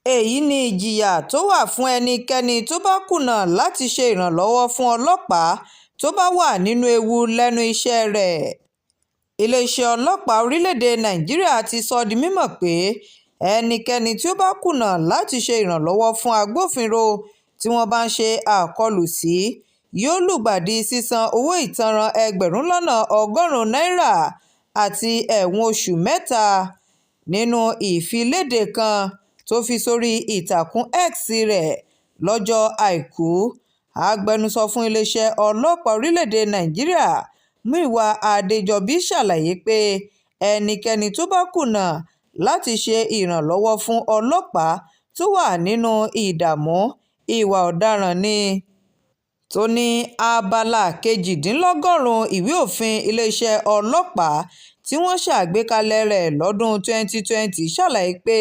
èyí ni ìjìyà tó wà fún ẹnikẹ́ni tó bá kùnà láti ṣe ìrànlọ́wọ́ fún ọlọ́pàá tó bá wà nínú ewu lẹ́nu iṣẹ́ rẹ̀. iléeṣẹ́ ọlọ́pàá orílẹ̀-èdè nàìjíríà ti sọ di mímọ̀ pé ẹnikẹ́ni tí ó bá kùnà láti ṣe ìrànlọ́wọ́ fún agbófinró tí wọ́n bá ń ṣe àkọlù sí yóò lùgbàdì sísan owó ìtanràn ẹgbẹ̀rún lọ́nà ọgọ́rùn-ún náírà àti ẹ̀wọ̀n oṣù mẹ́ta. nínú ìfiléde kan tó fi sórí ìtàkùn X rẹ̀ lọ́jọ́ àìkú, agbẹnusọ fún iléeṣẹ́ ọlọ́pàá orílẹ̀-èdè nàìjíríà Múyìwá Adéjọbí ṣàlàyé pé ẹnikẹ́ni tó bá kùnà láti ṣe ìrànlọ́wọ́ fún ọlọ́pàá tó wà nínú ìdààmú ìwà ọ̀daràn ni. tó ní abala kejìdínlọ́gọ́rùn-ún ìwé òfin iléeṣẹ́ ọlọ́pàá tí wọ́n ṣàgbékalẹ̀ rẹ̀ lọ́dún 2020 ṣàlàyé pé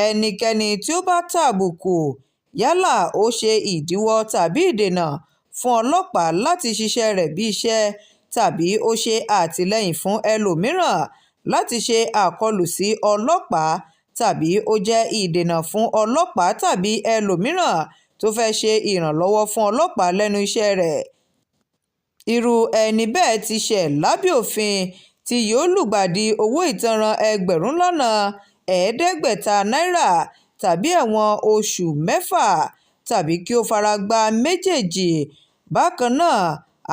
ẹnikẹ́ni tí ó bá tàbùkù yálà ó ṣe ìdíwọ́ tàbí ìdènà fún ọlọ́pàá láti ṣiṣẹ́ rẹ̀ bí iṣẹ́ tàbí ó ṣe àtìlẹ́yìn fún ẹlòmíràn láti ṣe àkọlù sí ọlọ́pàá tàbí ó jẹ́ ìdènà fún ọlọ́pàá tàbí ẹlòmíràn tó fẹ́ ṣe ìrànlọ́wọ́ fún ọlọ́pàá lẹ́nu iṣẹ́ rẹ̀. irú ẹni bẹ́ẹ̀ ti ṣẹ̀ lábẹ́ òfin tí yóò lùgbàdì owó ìtanràn ẹgbẹ̀rún lọ́nà ẹ̀ẹ́dẹ́gbẹ̀ta náírà tàbí ẹ̀wọ̀n oṣù mẹ́fà tàbí kí ó fara gbá méjèèjì. bákan náà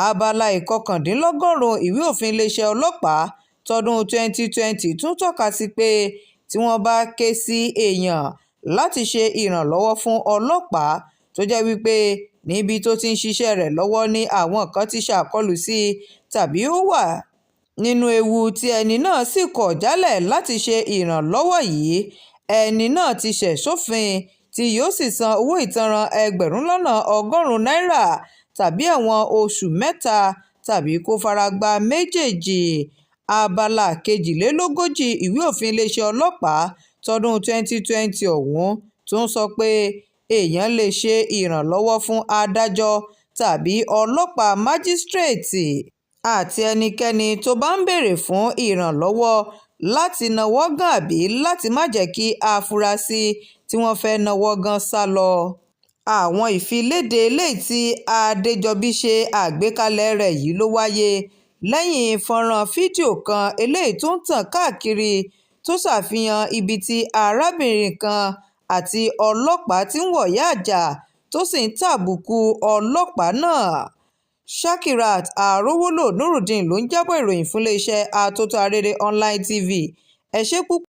abala ìkọkàndínlọ́gọ́rùn-ún ìwé òfin iléeṣẹ́ ọlọ́pàá tọdún 2020 tún tọ́ka sí pé tí wọ́n bá ké sí èèyàn láti ṣe ìrànlọ́wọ́ fún ọlọ́pàá tó jẹ́ wípé níbi tó ti ń ṣiṣẹ́ rẹ̀ lọ́wọ́ ní àwọn kan ti ṣàkọlù sí i tàbí ó wà nínú ewu tí ẹni náà sì kọ̀ jálẹ̀ láti ṣe ìrànlọ́wọ́ yìí, ẹni náà ti ṣẹ̀ sófin tí yóò sì san owó ìtanràn ẹgbẹ̀rún lọ́nà ọgọ́rùn-ún náírà tàbí ẹ̀wọ̀n oṣù mẹ́ta tàbí kó fara gbá méjèèjì. abala kejìlélógójì ìwé òfin iléeṣẹ́ ọlọ́pàá tọdún 2020 ọ̀hún tún sọ pé èèyàn lè ṣe ìrànlọ́wọ́ fún adájọ́ tàbí ọlọ́pàá májísírèètì àti ẹnikẹ́ni tó bá ń béèrè fún ìrànlọ́wọ́ láti náwó gan àbí láti má jẹ́ kí afurasí tí wọ́n fẹ́ náwó gan sá lọ. àwọn ìfiléde eléyìí tí Adéjọbí ṣe àgbékalẹ̀ rẹ̀ yìí ló wáyé lẹ́yìn fọ́nrán fídíò kan eléyìí tó ń tàn káàkiri tó ṣàfihàn ibi tí arábìnrin kan àti ọlọ́pàá ti ń wọ̀yá àjà tó sì ń tàbùkù ọlọ́pàá náà. Shakirat Arówólò Nurudeen ló ń jábọ̀ ìròyìn fún iléeṣẹ́ Atótó Arére Online TV. ẹ ṣé púpọ̀.